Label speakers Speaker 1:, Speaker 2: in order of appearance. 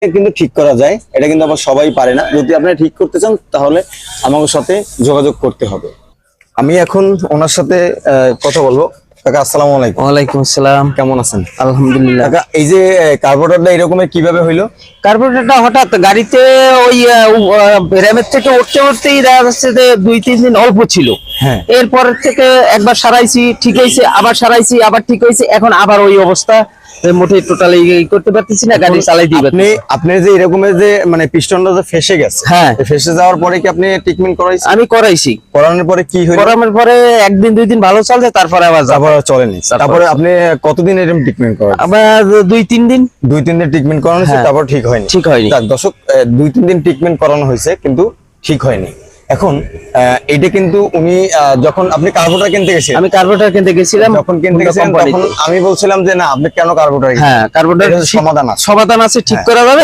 Speaker 1: কিন্তু ঠিক করা যায়, এটা কিন্তু আবার সবাই পারে না। যদি আপনি ঠিক করতে চান তাহলে আমাদের সাথে যোগাযোগ করতে হবে। আমি এখন ওনার সাথে কথা বলবো। কাকা আসসালামু আলাইকুম।
Speaker 2: ওয়ালাইকুম আসসালাম।
Speaker 1: কেমন আছেন?
Speaker 2: আলহামদুলিল্লাহ।
Speaker 1: কাকা এই যে কার্বোরেটরটা এরকমের কিভাবে হইলো?
Speaker 2: কার্বোরেটরটা হঠাৎ গাড়িতে ওই র্যামের থেকে উঠতে উঠতেই দেখা যাচ্ছে যে 2-3 দিন অল্প ছিল।
Speaker 1: হ্যাঁ।
Speaker 2: এরপর থেকে একবার সারাইছি, ঠিক হয়েছে, আবার সারাইছি, আবার ঠিক হয়েছে, এখন আবার ওই অবস্থা। মোটে টোটালি করতে পারতেছি না, গাড়ি চালাইতে
Speaker 1: আপনি আপনি যে এরকমের যে মানে পিস্টনটা যে ফেসে গেছে,
Speaker 2: হ্যাঁ,
Speaker 1: ফেসে যাওয়ার পরে কি আপনি ট্রিটমেন্ট করাইছেন?
Speaker 2: আমি করাইছি।
Speaker 1: করানোর পরে কি হইলো?
Speaker 2: করানোর পরে 1-2 দিন ভালো চলছে, তারপরে আবার
Speaker 1: চলেনি। তারপরে আপনি কতদিন এরকম ট্রিটমেন্ট করান?
Speaker 2: আবার 2-3 দিন।
Speaker 1: 2-3 দিন ট্রিটমেন্ট করানো হয়েছে, তারপর ঠিক হয়নি।
Speaker 2: ঠিক হয়নি।
Speaker 1: দর্শক, 2-3 দিন ট্রিটমেন্ট করানো হয়েছে কিন্তু ঠিক হয়নি। এখন এটা কিন্তু উনি যখন আপনি কার্বোরেটর কিনতে গেছিলেন,
Speaker 2: আমি কার্বোরেটর কিনতে গেছিলাম,
Speaker 1: যখন কিনতে গেছিলেন তখন আমি বলছিলাম যে না, আপনি কেন কার্বোরেটর?
Speaker 2: হ্যাঁ, কার্বোরেটর
Speaker 1: সমাধান আছে,
Speaker 2: সমাধান আছে, ঠিক করা যাবে।